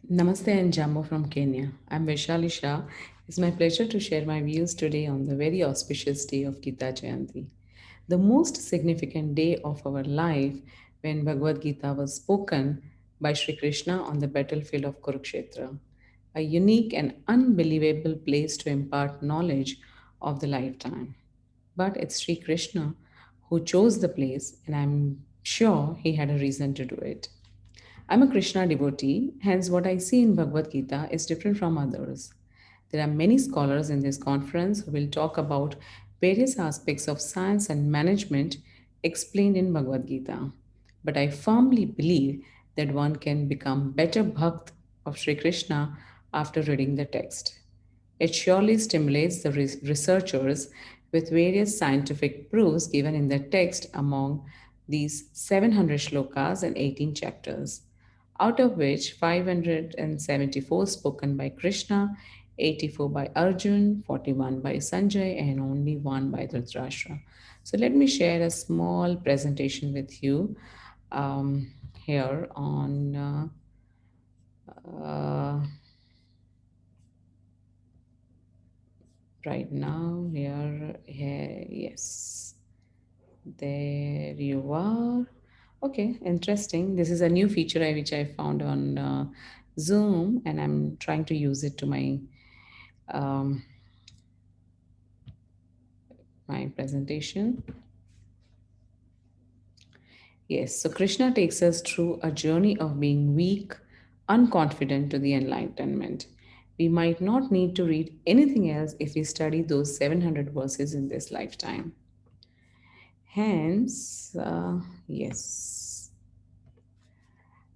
Namaste and Jambo from Kenya. I'm Vaishali Shah. It's my pleasure to share my views today on the very auspicious day of Geeta Jayanti, the most significant day of our life when Bhagwad Gita was spoken by Sri Krishna on the battlefield of Kurukshetra, a unique and unbelievable place to impart knowledge of the lifetime. But it's Sri Krishna who chose the place, and I'm sure he had a reason to do it. I'm a Krishna devotee, hence, what I see in Bhagavad Gita is different from others. There are many scholars in this conference who will talk about various aspects of science and management explained in Bhagavad Gita. But I firmly believe that one can become better bhakt of Sri Krishna after reading the text. It surely stimulates the researchers with various scientific proofs given in the text among these 700 shlokas and 18 chapters, out of which 574 spoken by Krishna, 84 by Arjun, 41 by Sanjay, and only one by Dhritarashtra. So let me share a small presentation with you here on uh, right now. Here, yes. There you are. Okay, interesting. This is a new feature which I found on Zoom, and I'm trying to use it to um, my presentation. Yes, so Krishna takes us through a journey of being weak, unconfident to the enlightenment. We might not need to read anything else if we study those 700 verses in this lifetime. Hence, yes.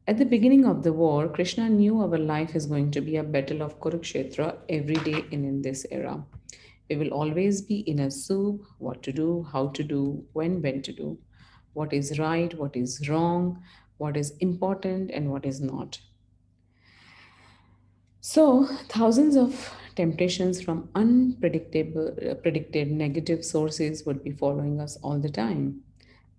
At the beginning of the war, Krishna knew our life is going to be a battle of Kurukshetra every day in this era. We will always be in a soup, what to do, how to do, when to do, what is right, what is wrong, what is important, and what is not. So, thousands of temptations from unpredictable, predicted negative sources would be following us all the time.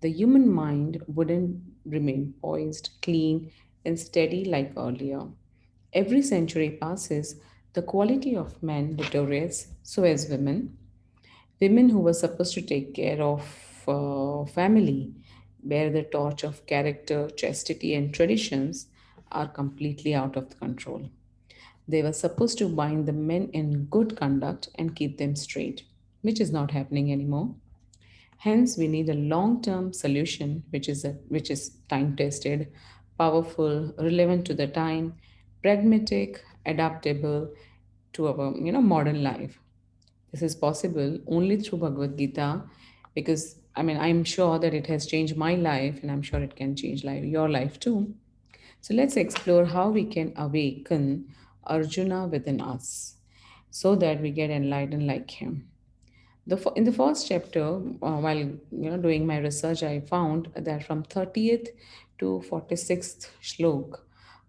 The human mind wouldn't remain poised, clean, and steady like earlier. Every century passes, the quality of men deteriorates, so as women. Women who were supposed to take care of family, bear the torch of character, chastity, and traditions, are completely out of control. They were supposed to bind the men in good conduct and keep them straight, which is not happening anymore. Hence, we need a long-term solution which is time-tested, powerful, relevant to the time, pragmatic, adaptable to our modern life. This is possible only through Bhagavad Gita, because I'm sure that it has changed my life, and I'm sure it can change your life too. So let's explore how we can awaken Arjuna within us so that we get enlightened like him. In the first chapter, while doing my research, I found that from 30th to 46th shlok,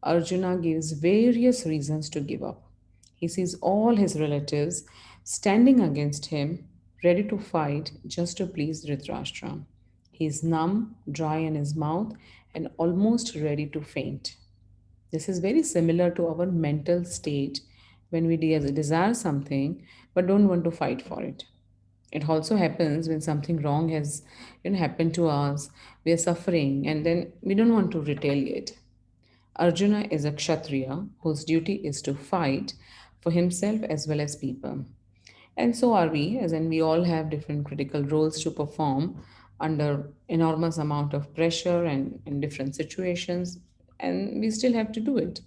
Arjuna gives various reasons to give up. He sees all his relatives standing against him, ready to fight just to please Dhritarashtra. He is numb, dry in his mouth, and almost ready to faint. This is very similar to our mental state when we desire something but don't want to fight for it. It also happens when something wrong has happened to us, we are suffering, and then we don't want to retaliate. Arjuna is a Kshatriya whose duty is to fight for himself as well as people. And so are we, as in we all have different critical roles to perform under enormous amount of pressure and in different situations, and we still have to do it.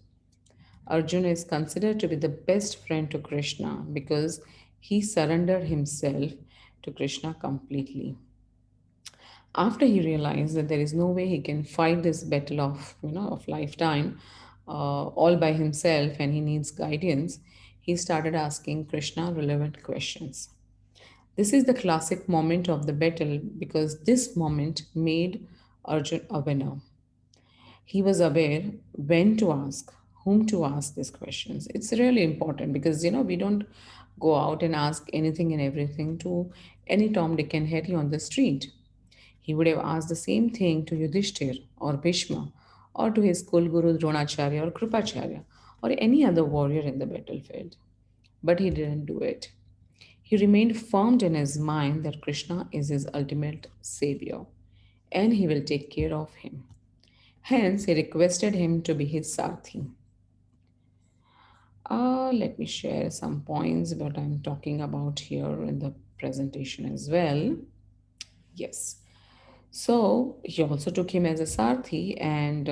Arjuna is considered to be the best friend to Krishna because he surrendered himself to Krishna completely. After he realized that there is no way he can fight this battle of lifetime all by himself, and he needs guidance, he started asking Krishna relevant questions. This is the classic moment of the battle because this moment made Arjun a winner. He was aware when to ask, whom to ask these questions. It's really important because we don't go out and ask anything and everything to any Tom, Dick, and Harry on the street. He would have asked the same thing to Yudhishthir or Bhishma or to his school guru Dronacharya or Kripacharya or any other warrior in the battlefield. But he didn't do it. He remained firm in his mind that Krishna is his ultimate savior and he will take care of him. Hence, he requested him to be his Sarthi. Let me share some points what I'm talking about here in the presentation as well. Yes. So he also took him as a Sarthi, and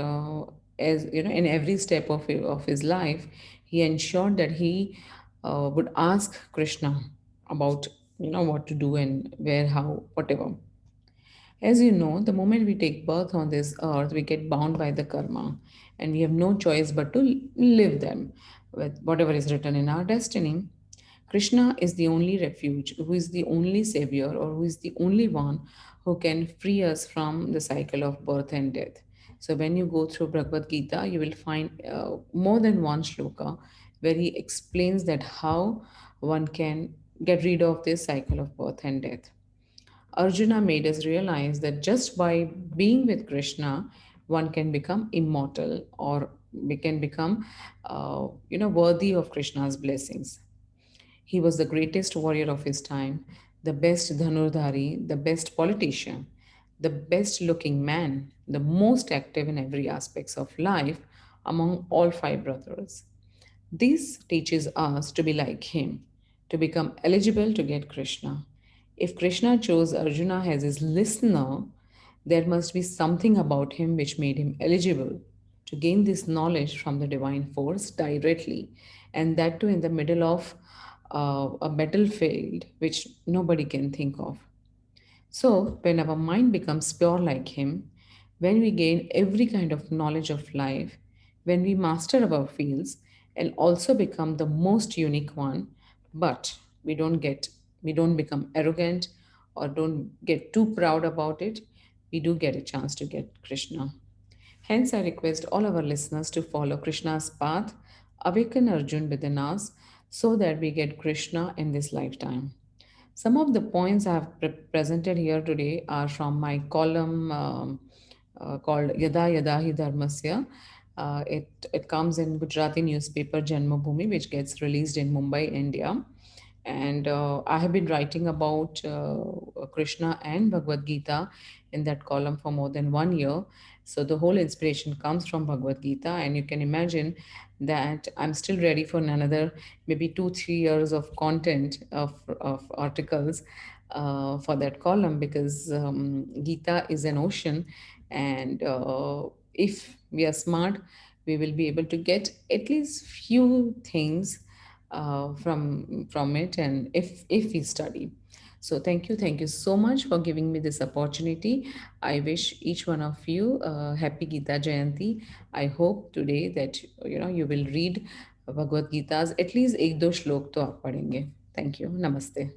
as you know, in every step of his life, he ensured that he would ask Krishna about what to do and where, how, whatever. As you know, the moment we take birth on this earth, we get bound by the karma, and we have no choice but to live them with whatever is written in our destiny. Krishna is the only refuge, who is the only savior, or who is the only one who can free us from the cycle of birth and death. So, when you go through Bhagavad Gita, you will find more than one shloka where he explains that how one can get rid of this cycle of birth and death. Arjuna made us realize that just by being with Krishna, one can become immortal, or we can become, worthy of Krishna's blessings. He was the greatest warrior of his time, the best Dhanurdhari, the best politician, the best looking man, the most active in every aspects of life among all five brothers. This teaches us to be like him, to become eligible to get Krishna. If Krishna chose Arjuna as his listener, there must be something about him which made him eligible to gain this knowledge from the divine force directly, and that too in the middle of a battlefield which nobody can think of. So, when our mind becomes pure like Him, when we gain every kind of knowledge of life, when we master our fields and also become the most unique one, but we don't become arrogant or don't get too proud about it, we do get a chance to get Krishna. Hence, I request all our listeners to follow Krishna's path, awaken Arjun within us, so that we get Krishna in this lifetime. Some of the points I have presented here today are from my column called Yada Yada Hi Dharmasya. It comes in Gujarati newspaper Janmabhoomi, which gets released in Mumbai, India. And I have been writing about Krishna and Bhagwad Gita in that column for more than 1 year. So the whole inspiration comes from Bhagwad Gita, and you can imagine that I'm still ready for another maybe 2 3 years of content of articles for that column, because Gita is an ocean, and if we are smart, we will be able to get at least few things from it, and if we study. So thank you so much for giving me this opportunity. I wish each one of you a happy Gita Jayanti. I hope today that you will read Bhagavad Gita's at least ek do shlok to aap padhenge. Thank you. Namaste.